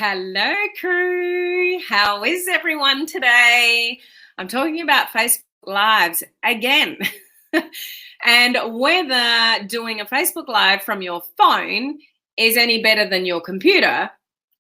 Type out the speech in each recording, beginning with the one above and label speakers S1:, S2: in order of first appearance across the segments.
S1: Hello, crew. How is everyone today? I'm talking about Facebook Lives again. And whether doing a Facebook Live from your phone is any better than your computer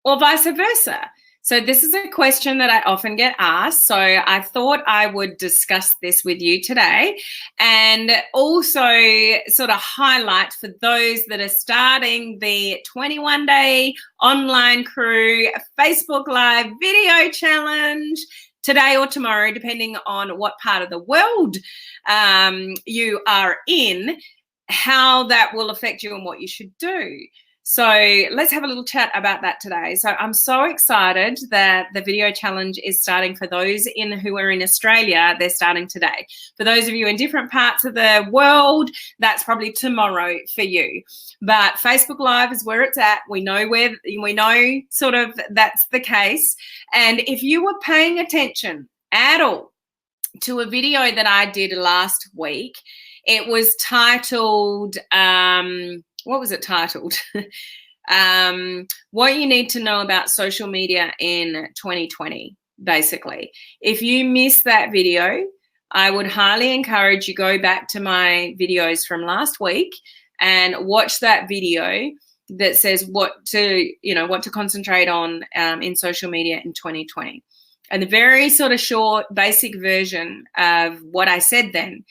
S1: or vice versa. So this is a question that I often get asked. So I thought I would discuss this with you today and also sort of highlight for those that are starting the 21-day online crew Facebook Live video challenge today or tomorrow, depending on what part of the world you are in, how that will affect you and what you should do. So let's have a little chat about that today. So I'm so excited that the video challenge is starting for those who are in Australia. They're starting today. For those of you in different parts of the world, that's probably tomorrow for you. But Facebook Live is where it's at. We know sort of that's the case. And if you were paying attention at all to a video that I did last week, it was titled, what was it titled? What you need to know about social media in 2020, basically. If you missed that video, I would highly encourage you go back to my videos from last week and watch that video that says what to concentrate on in social media in 2020. And the very sort of short, basic version of what I said then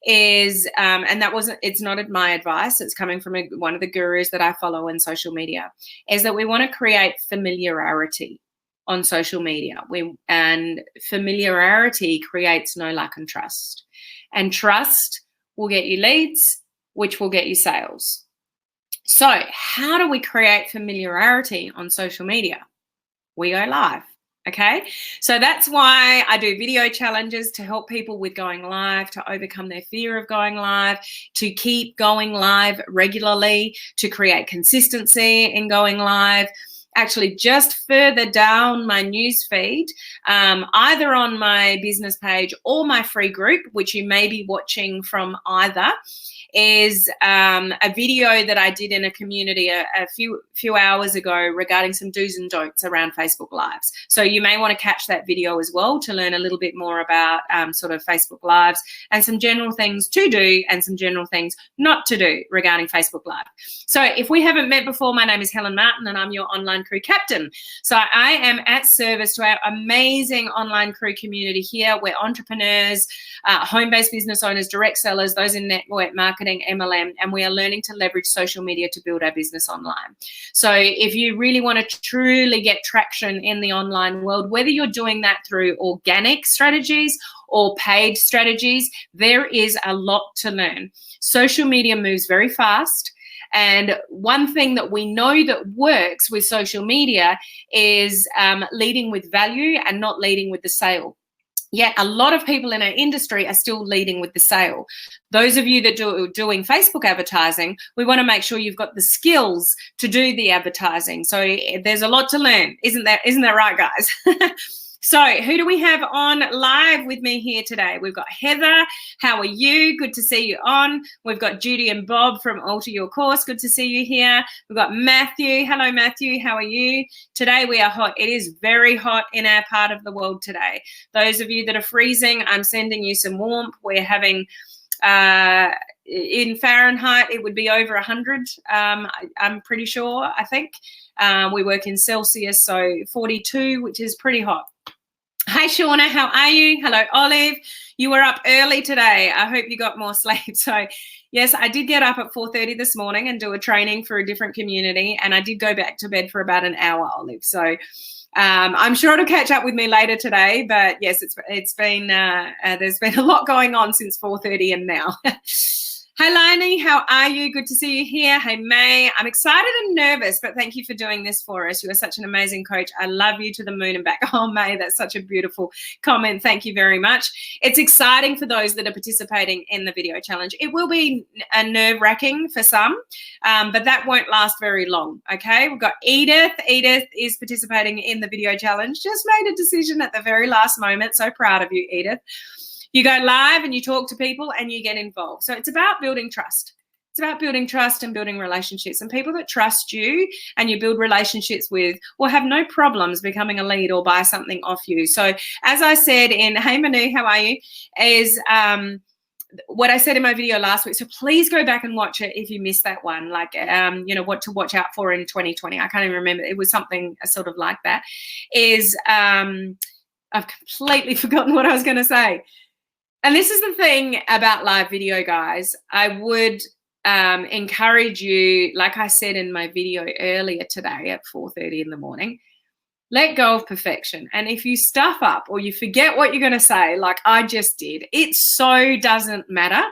S1: is, and it's not my advice, it's coming from one of the gurus that I follow in social media, is that we want to create familiarity on social media. And familiarity creates know, like, and trust. And trust will get you leads, which will get you sales. So how do we create familiarity on social media? We go live. Okay, so that's why I do video challenges to help people with going live, to overcome their fear of going live, to keep going live regularly, to create consistency in going live. Actually, just further down my news feed, either on my business page or my free group, which you may be watching from either, is a video that I did in a community a few hours ago regarding some do's and don'ts around Facebook Lives. So you may want to catch that video as well to learn a little bit more about sort of Facebook Lives and some general things to do and some general things not to do regarding Facebook Live. So if we haven't met before, my name is Helen Martin and I'm your online crew captain. So I am at service to our amazing online crew community here. We're entrepreneurs, home-based business owners, direct sellers, those in network marketing, MLM, and we are learning to leverage social media to build our business online. So if you really want to truly get traction in the online world, whether you're doing that through organic strategies or paid strategies, there is a lot to learn. Social media moves very fast. And one thing that we know that works with social media is leading with value and not leading with the sale. Yet a lot of people in our industry are still leading with the sale. Those of you that are doing Facebook advertising, we want to make sure you've got the skills to do the advertising. So there's a lot to learn. Isn't that right, guys? So who do we have on live with me here today? We've got Heather. How are you? Good to see you on. We've got Judy and Bob from Alter Your Course. Good to see you here. We've got Matthew. Hello, Matthew. How are you? Today we are hot. It is very hot in our part of the world today. Those of you that are freezing, I'm sending you some warmth. We're having in Fahrenheit, it would be over 100. I'm pretty sure, I think. We work in Celsius, so 42, which is pretty hot. Hi, Shauna, how are you? Hello, Olive. You were up early today. I hope you got more sleep. So, yes, I did get up at 4:30 this morning and do a training for a different community, and I did go back to bed for about an hour, Olive. So, I'm sure it'll catch up with me later today. But yes, it's been there's been a lot going on since 4:30 and now. Hi, Lainey. How are you? Good to see you here. Hey, May. I'm excited and nervous, but thank you for doing this for us. You are such an amazing coach. I love you to the moon and back. Oh, May, that's such a beautiful comment. Thank you very much. It's exciting for those that are participating in the video challenge. It will be nerve-wracking for some, but that won't last very long, okay? We've got Edith. Edith is participating in the video challenge. Just made a decision at the very last moment. So proud of you, Edith. You go live and you talk to people and you get involved. So it's about building trust. It's about building trust and building relationships. And people that trust you and you build relationships with will have no problems becoming a lead or buy something off you. So as I said in Hey Manu, how are you? Is what I said in my video last week. So please go back and watch it if you missed that one. Like, you know, what to watch out for in 2020. I can't even remember. It was something sort of like that. Is I've completely forgotten what I was going to say. And this is the thing about live video, guys. I would encourage you, like I said in my video earlier today at 4:30 in the morning, let go of perfection. And if you stuff up or you forget what you're going to say, like I just did, it so doesn't matter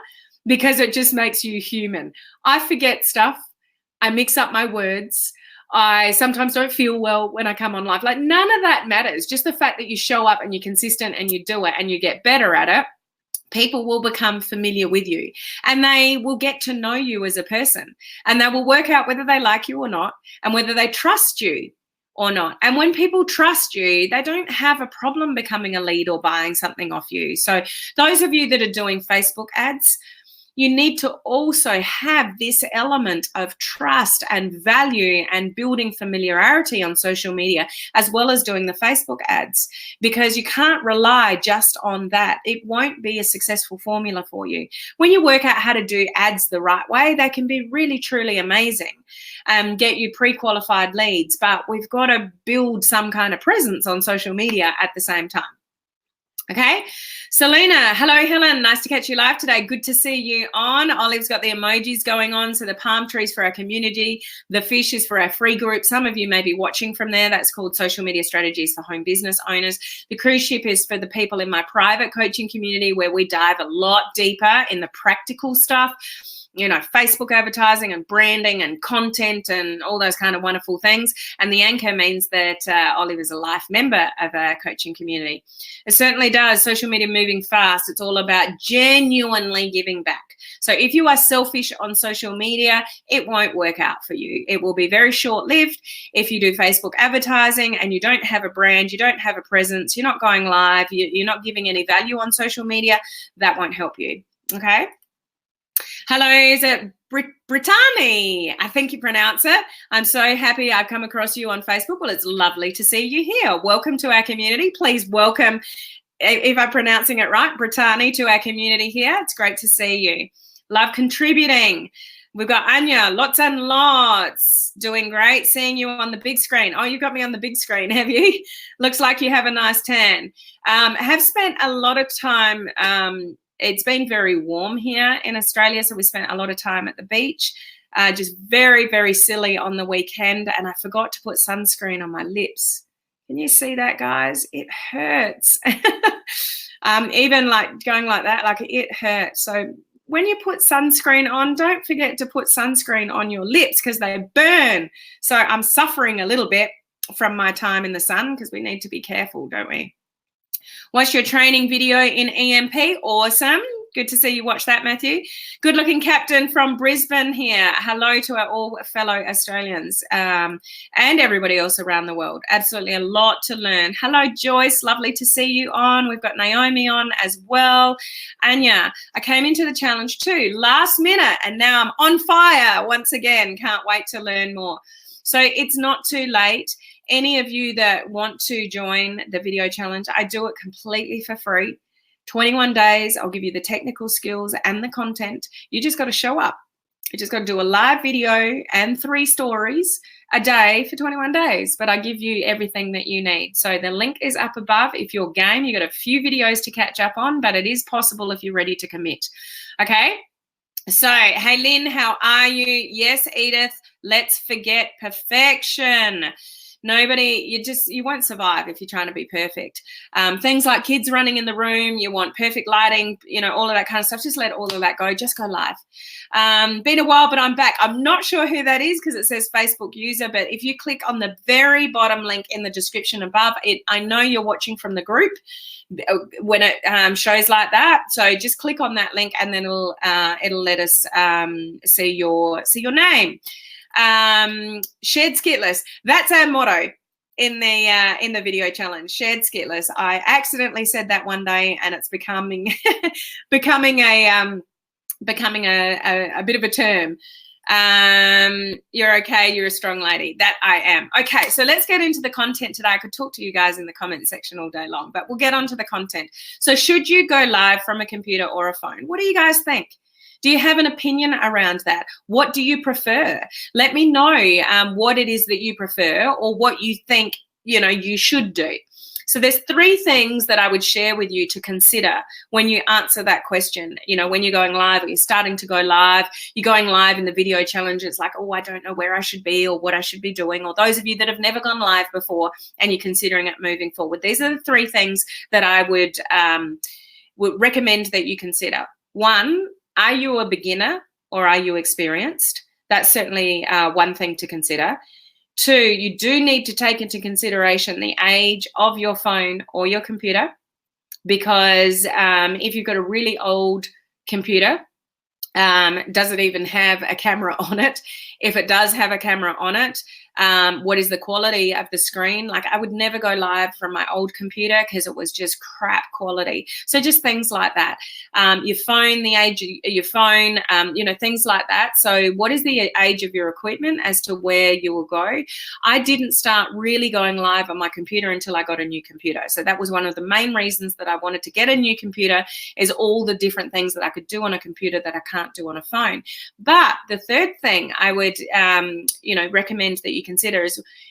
S1: because it just makes you human. I forget stuff. I mix up my words. I sometimes don't feel well when I come on live. Like none of that matters. Just the fact that you show up and you're consistent and you do it and you get better at it, people will become familiar with you and they will get to know you as a person and they will work out whether they like you or not and whether they trust you or not. And when people trust you, they don't have a problem becoming a lead or buying something off you. So those of you that are doing Facebook ads, you need to also have this element of trust and value and building familiarity on social media, as well as doing the Facebook ads, because you can't rely just on that. It won't be a successful formula for you. When you work out how to do ads the right way, they can be really, truly amazing and get you pre-qualified leads, but we've got to build some kind of presence on social media at the same time. Okay, Selena, hello Helen, nice to catch you live today. Good to see you on. Olive's got the emojis going on, so the palm trees for our community, the fish is for our free group. Some of you may be watching from there. That's called Social Media Strategies for Home Business Owners. The cruise ship is for the people in my private coaching community where we dive a lot deeper in the practical stuff. You know, Facebook advertising and branding and content and all those kind of wonderful things. And the anchor means that Olive is a life member of our coaching community. It certainly does. Social media moving fast. It's all about genuinely giving back. So if you are selfish on social media, it won't work out for you. It will be very short-lived. If you do Facebook advertising and you don't have a brand, you don't have a presence, you're not going live, you're not giving any value on social media, that won't help you. Okay? Hello, is it Brittany? I think you pronounce it. I'm so happy I've come across you on Facebook. Well, it's lovely to see you here. Welcome to our community. Please welcome, if I'm pronouncing it right, Brittany to our community here. It's great to see you. Love contributing. We've got Anya, lots and lots. Doing great. Seeing you on the big screen. Oh, you've got me on the big screen, have you? Looks like you have a nice tan. Have spent a lot of time it's been very warm here in Australia, so we spent a lot of time at the beach, just very, very silly on the weekend, and I forgot to put sunscreen on my lips. Can you see that, guys? It hurts. Even like going like that, like it hurts. So when you put sunscreen on, don't forget to put sunscreen on your lips because they burn. So I'm suffering a little bit from my time in the sun because we need to be careful, don't we? Watch your training video in EMP. Awesome. Good to see you watch that, Matthew. Good looking captain from Brisbane here. Hello to our all fellow Australians and everybody else around the world. Absolutely a lot to learn. Hello, Joyce. Lovely to see you on. We've got Naomi on as well. Anya, I came into the challenge too last minute and now I'm on fire once again. Can't wait to learn more. So it's not too late. Any of you that want to join the video challenge, I do it completely for free. 21 days, I'll give you the technical skills and the content. You just got to show up. You just got to do a live video and 3 stories a day for 21 days. But I give you everything that you need. So the link is up above. If you're game, you got a few videos to catch up on, but it is possible if you're ready to commit. Okay? So, hey, Lynn, how are you? Yes, Edith, let's forget perfection. Nobody, you won't survive if you're trying to be perfect. Things like kids running in the room, you want perfect lighting, you know, all of that kind of stuff. Just let all of that go. Just go live. Been a while, but I'm back. I'm not sure who that is because it says Facebook user, but if you click on the very bottom link in the description above, I know you're watching from the group when it shows like that. So just click on that link and then it'll let us see your name. Shared skitless. That's our motto in the video challenge. Shared skitless. I accidentally said that one day, and it's becoming a becoming a bit of a term. You're okay, you're a strong lady. That I am. Okay, so let's get into the content today. I could talk to you guys in the comment section all day long, but we'll get on to the content. So should you go live from a computer or a phone? What do you guys think? Do you have an opinion around that? What do you prefer? Let me know what it is that you prefer or what you think, you should do. So there's 3 things that I would share with you to consider when you answer that question. When you're going live or you're starting to go live, you're going live in the video challenge, it's like, oh, I don't know where I should be or what I should be doing. Or those of you that have never gone live before and you're considering it moving forward. These are the 3 things that I would recommend that you consider. 1, are you a beginner or are you experienced? That's certainly one thing to consider. 2, you do need to take into consideration the age of your phone or your computer, because if you've got a really old computer, does it even have a camera on it? If it does have a camera on it, what is the quality of the screen? Like, I would never go live from my old computer because it was just crap quality. So just things like that. Your phone, the age of your phone, things like that. So what is the age of your equipment as to where you will go? I didn't start really going live on my computer until I got a new computer. So that was one of the main reasons that I wanted to get a new computer, is all the different things that I could do on a computer that I can't do on a phone. But the third thing I would, recommend that you consider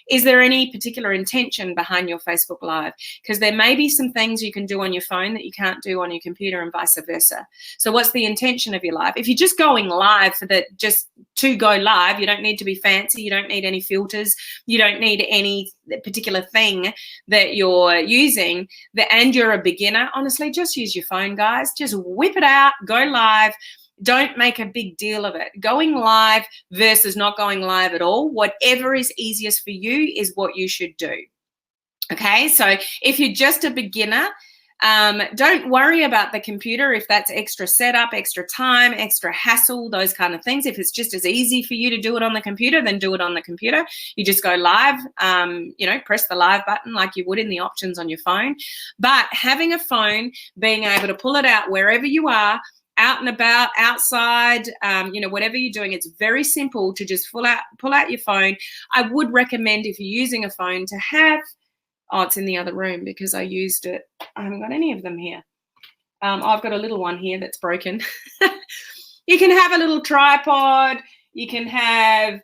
S1: is there any particular intention behind your Facebook Live? Because there may be some things you can do on your phone that you can't do on your computer and vice versa. So what's the intention of your live? If you're just going live just to go live, you don't need to be fancy. You don't need any filters. You don't need any particular thing that you're using. And you're a beginner, honestly, just use your phone, guys. Just whip it out, go live. Don't make a big deal of it. Going live versus not going live at all, whatever is easiest for you is what you should do. Okay, so if you're just a beginner, don't worry about the computer if that's extra setup, extra time, extra hassle, those kind of things. If it's just as easy for you to do it on the computer, then do it on the computer. You just go live, press the live button like you would in the options on your phone. But having a phone, being able to pull it out wherever you are, out and about, outside, whatever you're doing, it's very simple to just pull out your phone. I would recommend, if you're using a phone, to have, it's in the other room because I used it. I haven't got any of them here. I've got a little one here that's broken. You can have a little tripod. You can have,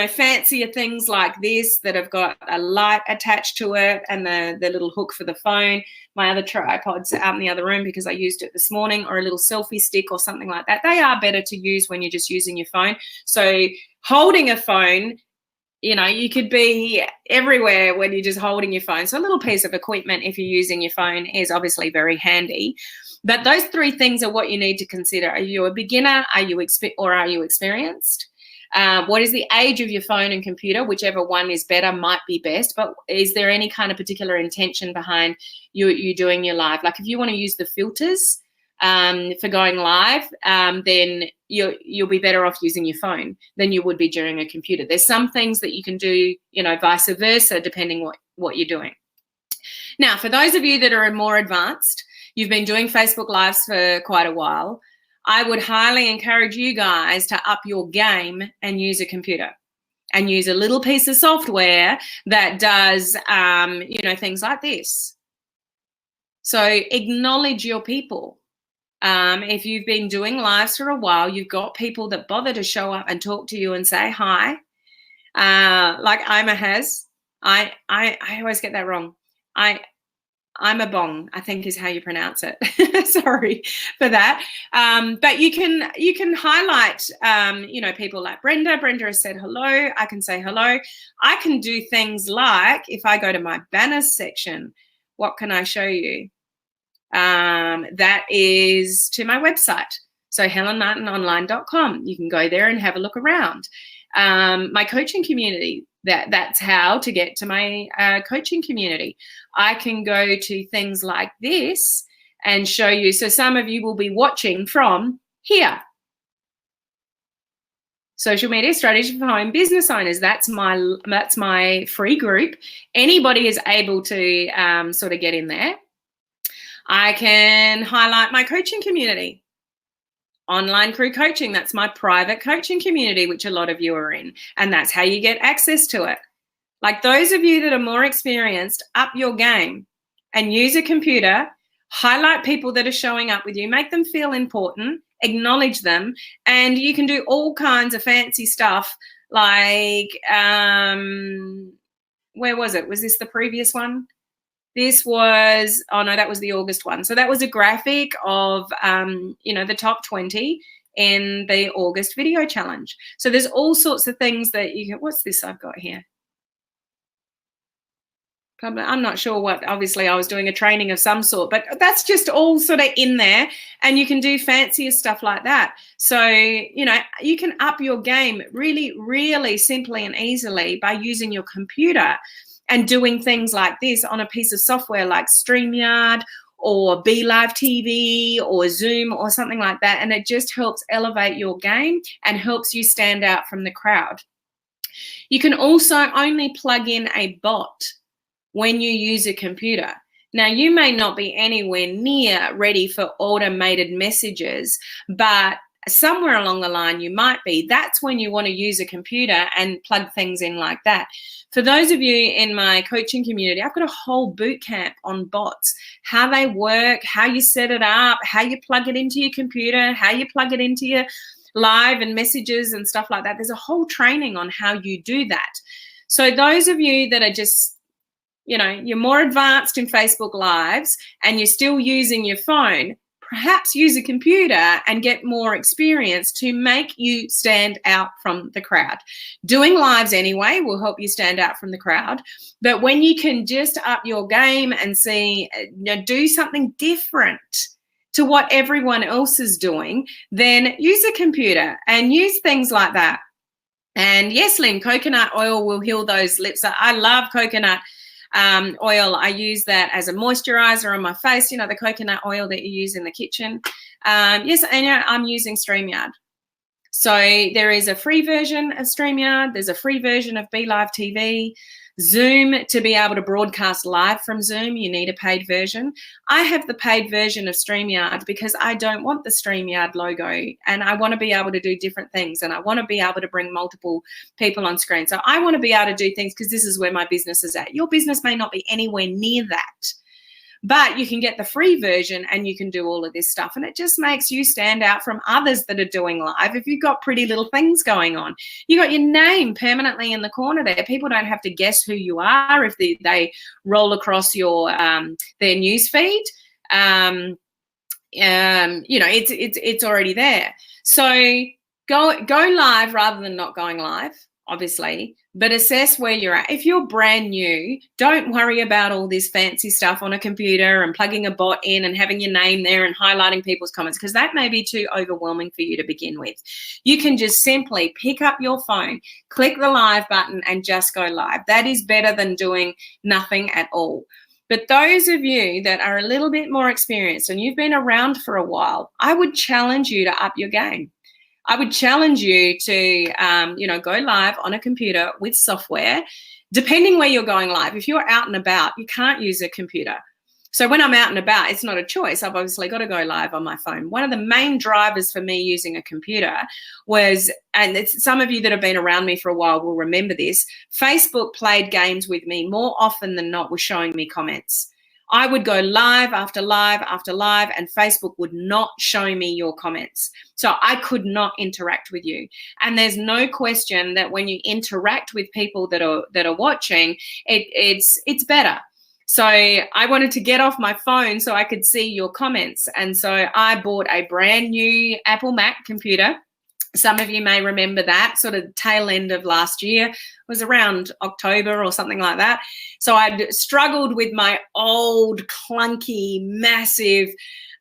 S1: fancier things like this that have got a light attached to it and the little hook for the phone. My other tripod's out in the other room because I used it this morning, or a little selfie stick or something like that. They are better to use when you're just using your phone. So holding a phone, you could be everywhere when you're just holding your phone. So a little piece of equipment, if you're using your phone, is obviously very handy. But those 3 things are what you need to consider. Are you a beginner? Are you experienced? What is the age of your phone and computer? Whichever one is better might be best, but is there any kind of particular intention behind you doing your live? Like, if you want to use the filters for going live, then you'll be better off using your phone than you would be during a computer. There's some things that you can do, vice versa, depending what you're doing. Now, for those of you that are more advanced, you've been doing Facebook Lives for quite a while, I would highly encourage you guys to up your game and use a computer and use a little piece of software that does, things like this. So acknowledge your people. If you've been doing lives for a while, you've got people that bother to show up and talk to you and say hi. Like Ima has. I always get that wrong. I'm a bong, I think is how you pronounce it. Sorry for that. But you can highlight, people like Brenda. Brenda has said hello. I can say hello. I can do things like, if I go to my banners section, what can I show you? That is to my website. So helenmartinonline.com. You can go there and have a look around. My coaching community, that's how to get to my coaching community. I can go to things like this and show you. So some of you will be watching from here. Social media strategy for home business owners. That's my free group. Anybody is able to sort of get in there. I can highlight my coaching community. Online Crew Coaching. That's my private coaching community, which a lot of you are in. And that's how you get access to it. Like those of you that are more experienced, up your game and use a computer, highlight people that are showing up with you, make them feel important, acknowledge them, and you can do all kinds of fancy stuff like, where was it? Was this the previous one? This was, oh no, that was the August one. So that was a graphic of, the top 20 in the August video challenge. So there's all sorts of things that you can, what's this I've got here? I'm not sure what, obviously I was doing a training of some sort, but that's just all sort of in there, and you can do fancier stuff like that. So, you can up your game really, really simply and easily by using your computer and doing things like this on a piece of software like Streamyard or Be Live TV or Zoom or something like that. And it just helps elevate your game and helps you stand out from the crowd. You can also only plug in a bot when you use a computer. Now, you may not be anywhere near ready for automated messages, but somewhere along the line you might be. That's when you want to use a computer and plug things in like that. For those of you in my coaching community, I've got a whole boot camp on bots, how they work, how you set it up, how you plug it into your computer, how you plug it into your live and messages and stuff like that. There's a whole training on how you do that. So those of you that are just, you're more advanced in Facebook Lives and you're still using your phone, perhaps use a computer and get more experience to make you stand out from the crowd. Doing lives anyway will help you stand out from the crowd. But when you can just up your game and see, do something different to what everyone else is doing, then use a computer and use things like that. And yes, Lynn, coconut oil will heal those lips. I love coconut oil. I use that as a moisturizer on my face, the coconut oil that you use in the kitchen. Yes, and I'm using StreamYard. So there is a free version of StreamYard. There's a free version of Be Live TV. Zoom, to be able to broadcast live from Zoom, you need a paid version. I have the paid version of StreamYard because I don't want the StreamYard logo, and I want to be able to do different things, and I want to be able to bring multiple people on screen. So I want to be able to do things because this is where my business is at. Your business may not be anywhere near that, but you can get the free version and you can do all of this stuff. And it just makes you stand out from others that are doing live. If you've got pretty little things going on, you got your name permanently in the corner there. People don't have to guess who you are if they roll across your their news feed. It's already there. So go live rather than not going live, obviously, but assess where you're at. If you're brand new, don't worry about all this fancy stuff on a computer and plugging a bot in and having your name there and highlighting people's comments, because that may be too overwhelming for you to begin with. You can just simply pick up your phone, click the live button and just go live. That is better than doing nothing at all. But those of you that are a little bit more experienced and you've been around for a while, I would challenge you to up your game. I would challenge you to, go live on a computer with software, depending where you're going live. If you're out and about, you can't use a computer. So when I'm out and about, it's not a choice. I've obviously got to go live on my phone. One of the main drivers for me using a computer was, and some of you that have been around me for a while will remember this, Facebook played games with me more often than not with showing me comments. I would go live after live after live and Facebook would not show me your comments. So I could not interact with you. And there's no question that when you interact with people that are watching, it's better. So I wanted to get off my phone so I could see your comments. And so I bought a brand new Apple Mac computer. Some of you may remember that sort of tail end of last year. It was around October or something like that. So I'd struggled with my old, clunky, massive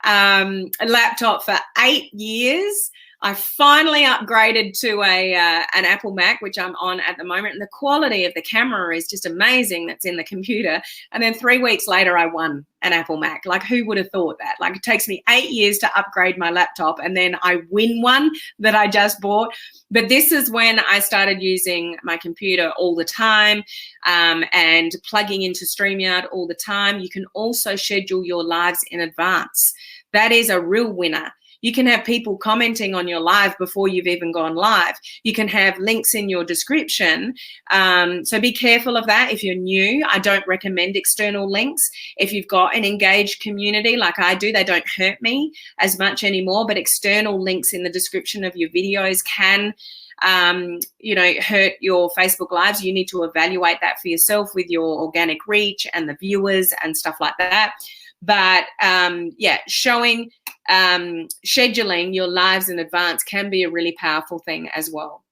S1: laptop for 8 years. I finally upgraded to an Apple Mac, which I'm on at the moment. And the quality of the camera is just amazing that's in the computer. And then 3 weeks later, I won an Apple Mac. Like, who would have thought that? Like, it takes me 8 years to upgrade my laptop and then I win one that I just bought. But this is when I started using my computer all the time and plugging into StreamYard all the time. You can also schedule your lives in advance. That is a real winner. You can have people commenting on your live before you've even gone live. You can have links in your description. So be careful of that. If you're new, I don't recommend external links. If you've got an engaged community like I do, they don't hurt me as much anymore, but external links in the description of your videos can hurt your Facebook lives. You need to evaluate that for yourself with your organic reach and the viewers and stuff like that. But scheduling your lives in advance can be a really powerful thing as well.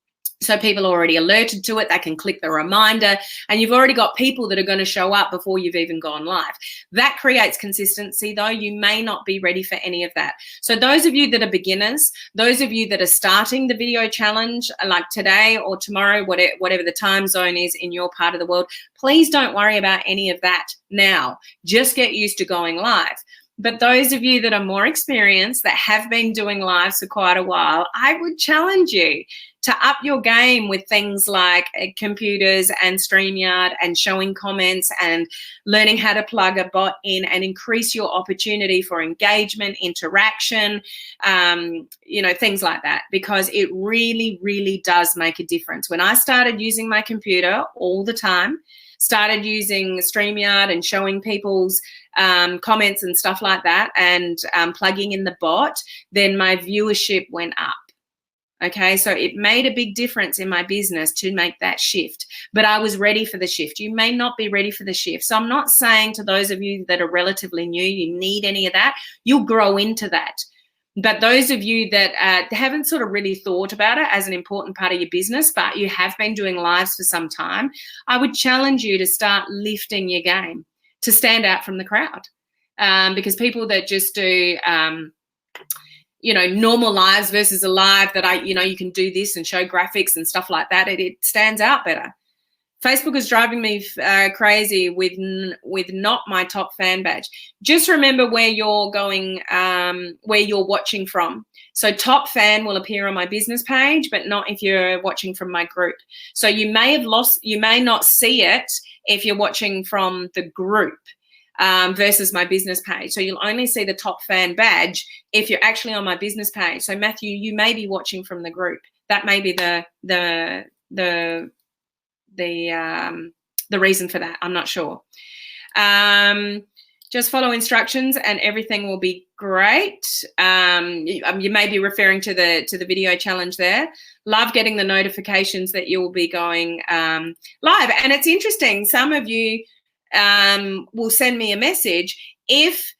S1: So people are already alerted to it. They can click the reminder, and you've already got people that are going to show up before you've even gone live. That creates consistency, though. You may not be ready for any of that. So those of you that are beginners, those of you that are starting the video challenge, like today or tomorrow, whatever the time zone is in your part of the world, please don't worry about any of that now. Just get used to going live. But those of you that are more experienced, that have been doing lives for quite a while, I would challenge you to up your game with things like computers and Streamyard and showing comments and learning how to plug a bot in and increase your opportunity for engagement, interaction, things like that, because it really, really does make a difference. When I started using my computer all the time, started using Streamyard and showing people's comments and stuff like that, and plugging in the bot, then my viewership went up. Okay, so it made a big difference in my business to make that shift, but I was ready for the shift. You may not be ready for the shift. So I'm not saying to those of you that are relatively new, you need any of that. You'll grow into that. But those of you that haven't sort of really thought about it as an important part of your business, but you have been doing lives for some time, I would challenge you to start lifting your game, to stand out from the crowd. Because people that just do, normal lives versus a live that you can do this and show graphics and stuff like that, it stands out better. Facebook is driving me crazy with not my top fan badge. Just remember where you're going, where you're watching from. So top fan will appear on my business page, but not if you're watching from my group. So you may not see it if you're watching from the group versus my business page. So you'll only see the top fan badge if you're actually on my business page. So Matthew, you may be watching from the group. That may be the reason for that. I'm not sure. Just follow instructions and everything will be great. You may be referring to the video challenge there. Love getting the notifications that you will be going live. And it's interesting, some of you will send me a message if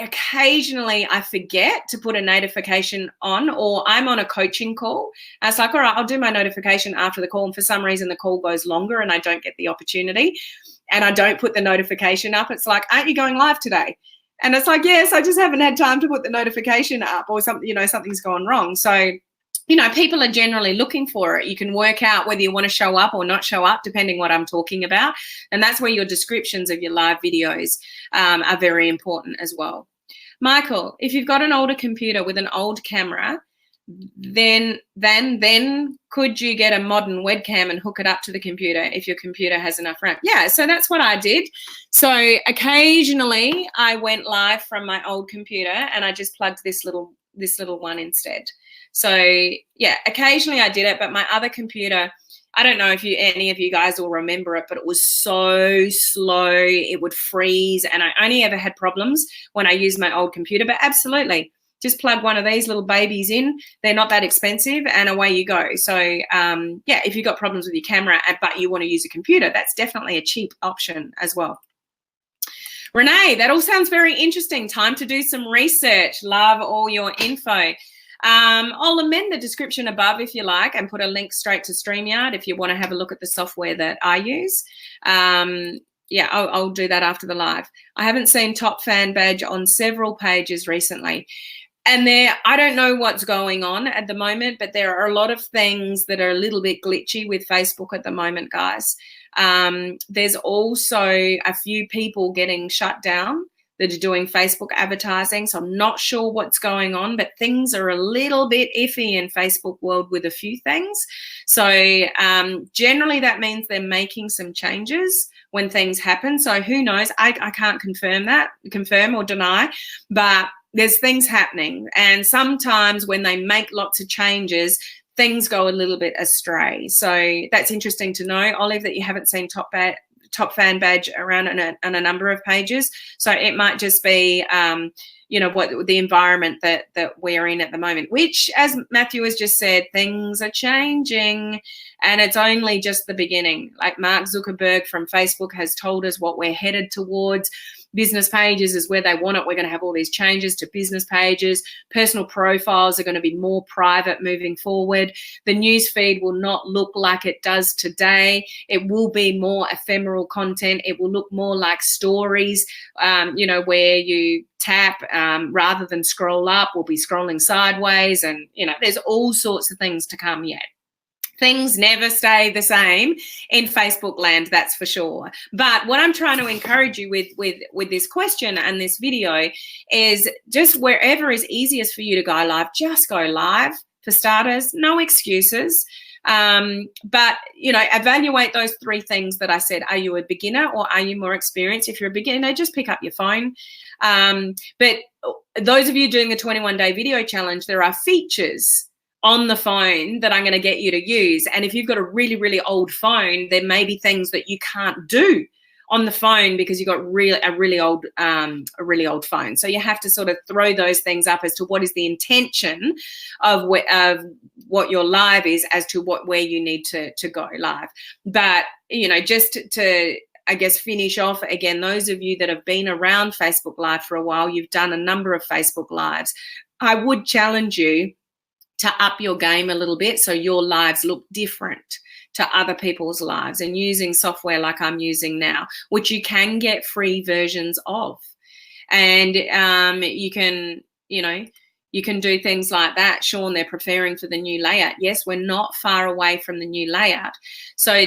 S1: occasionally I forget to put a notification on, or I'm on a coaching call. And it's like, all right, I'll do my notification after the call. And for some reason, the call goes longer and I don't get the opportunity and I don't put the notification up. It's like, aren't you going live today? And it's like, yes, I just haven't had time to put the notification up, or something, something's gone wrong. So, people are generally looking for it. You can work out whether you want to show up or not show up, depending what I'm talking about. And that's where your descriptions of your live videos are very important as well. Michael, if you've got an older computer with an old camera, then could you get a modern webcam and hook it up to the computer if your computer has enough RAM? Yeah, so that's what I did. So occasionally I went live from my old computer and I just plugged this little one instead. So yeah, occasionally I did it, but my other computer, I don't know if any of you guys will remember it, but it was so slow, it would freeze, and I only ever had problems when I used my old computer. But absolutely, just plug one of these little babies in. They're not that expensive, and away you go. So yeah, if you've got problems with your camera but you want to use a computer, that's definitely a cheap option as well. Renee, that all sounds very interesting. Time to do some research. Love all your info. I'll amend the description above if you like and put a link straight to Streamyard if you want to have a look at the software that I use. Yeah, I'll do that after the live. I haven't seen top fan badge on several pages recently. And I don't know what's going on at the moment, but there are a lot of things that are a little bit glitchy with Facebook at the moment, guys. There's also a few people getting shut down that are doing Facebook advertising. So I'm not sure what's going on, but things are a little bit iffy in Facebook world with a few things. So generally that means they're making some changes when things happen. So who knows? I can't confirm or deny, but there's things happening. And sometimes when they make lots of changes, things go a little bit astray. So that's interesting to know, Olive, that you haven't seen top fan badge around on a number of pages. So it might just be, what the environment that we're in at the moment, which, as Matthew has just said, things are changing, and it's only just the beginning. Like Mark Zuckerberg from Facebook has told us what we're headed towards. Business pages is where they want it. We're going to have all these changes to business pages. Personal profiles are going to be more private moving forward. The news feed will not look like it does today. It will be more ephemeral content. It will look more like stories, where you tap rather than scroll up. We'll be scrolling sideways, and, there's all sorts of things to come yet. Things never stay the same in Facebook land, that's for sure. But what I'm trying to encourage you with this question and this video is just wherever is easiest for you to go live, just go live for starters. No excuses. But, evaluate those 3 things that I said. Are you a beginner or are you more experienced? If you're a beginner, just pick up your phone. But those of you doing the 21-day video challenge, there are features on the phone that I'm going to get you to use. And if you've got a really, really old phone, there may be things that you can't do on the phone because you've got a really old phone. So you have to sort of throw those things up as to what is the intention of what your live is, as to where you need to go live. But, just to I guess finish off again, those of you that have been around Facebook Live for a while, you've done a number of Facebook Lives. I would challenge you to up your game a little bit so your lives look different to other people's lives, and using software like I'm using now, which you can get free versions of. And you can do things like that. Sean, they're preparing for the new layout. Yes, we're not far away from the new layout. So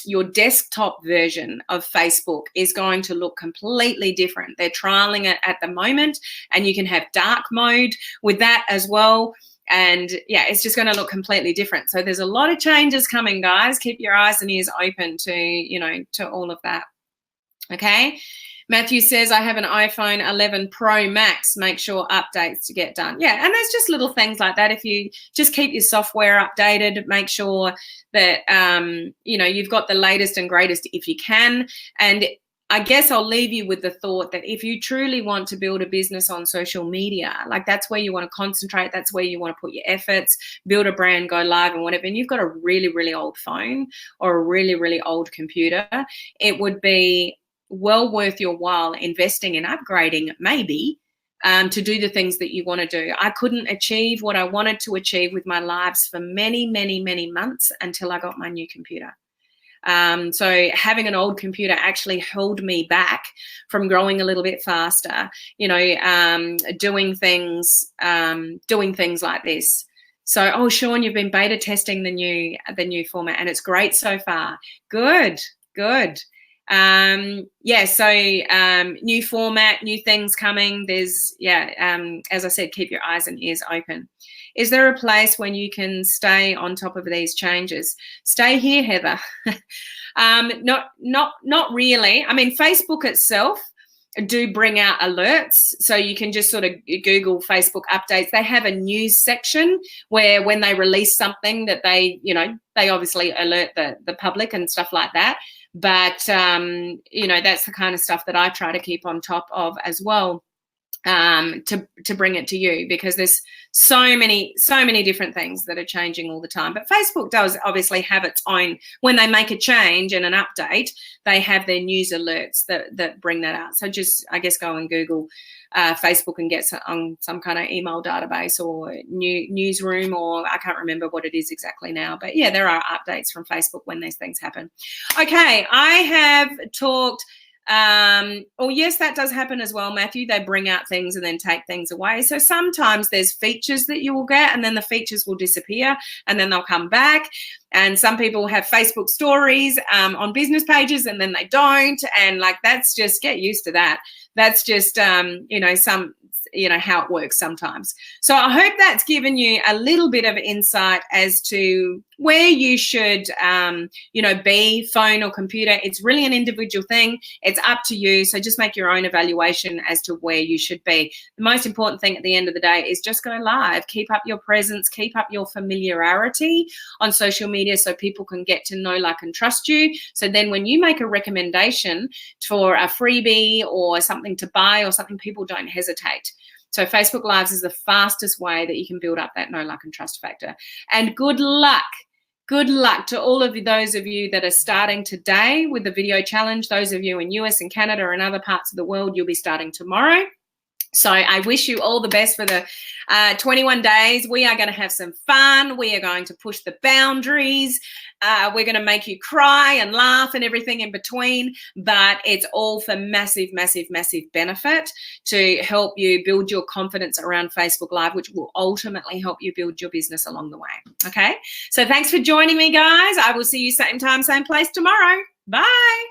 S1: your desktop version of Facebook is going to look completely different. They're trialing it at the moment, and you can have dark mode with that as well. And yeah, it's just going to look completely different. So there's a lot of changes coming, guys. Keep your eyes and ears open to all of that. Okay. Matthew says, I have an iPhone 11 Pro Max. Make sure updates to get done. Yeah, and there's just little things like that. If you just keep your software updated, make sure that, you've got the latest and greatest if you can. And I guess I'll leave you with the thought that if you truly want to build a business on social media, like that's where you want to concentrate, that's where you want to put your efforts, build a brand, go live and whatever, and you've got a really, really old phone or a really, really old computer, it would be well worth your while investing in upgrading maybe to do the things that you want to do. I couldn't achieve what I wanted to achieve with my lives for many, many, many months until I got my new computer. So having an old computer actually held me back from growing a little bit faster, doing things like this. So, Sean, you've been beta testing the new format and it's great so far. Good. New format, new things coming. There's, as I said, keep your eyes and ears open. Is there a place when you can stay on top of these changes? Stay here, Heather. Not really. I mean, Facebook itself do bring out alerts. So you can just sort of Google Facebook updates. They have a news section where when they release something that they obviously alert the public and stuff like that. But, that's the kind of stuff that I try to keep on top of as well, to bring it to you, because there's so many different things that are changing all the time. But Facebook does obviously have its own, when they make a change and an update, they have their news alerts that bring that out. So just, I guess, go and Google Facebook and get on some kind of email database or newsroom, or I can't remember what it is exactly now. But yeah, there are updates from Facebook when these things happen. Okay, I have talked. Yes, that does happen as well, Matthew. They bring out things and then take things away. So sometimes there's features that you will get and then the features will disappear and then they'll come back. And some people have Facebook stories on business pages and then they don't. And like, that's just, get used to that. That's just, how it works sometimes. So I hope that's given you a little bit of insight as to where you should, be, phone or computer. It's really an individual thing. It's up to you. So just make your own evaluation as to where you should be. The most important thing at the end of the day is just go live. Keep up your presence. Keep up your familiarity on social media so people can get to know, like, and trust you. So then when you make a recommendation for a freebie or something to buy or something, people don't hesitate. So Facebook Lives is the fastest way that you can build up that know, like, and trust factor. And good luck. Good luck to all of those of you that are starting today with the video challenge. Those of you in US and Canada and other parts of the world, you'll be starting tomorrow. So I wish you all the best for the 21 days. We are going to have some fun. We are going to push the boundaries. We're going to make you cry and laugh and everything in between. But it's all for massive, massive, massive benefit to help you build your confidence around Facebook Live, which will ultimately help you build your business along the way. Okay? So thanks for joining me, guys. I will see you same time, same place tomorrow. Bye.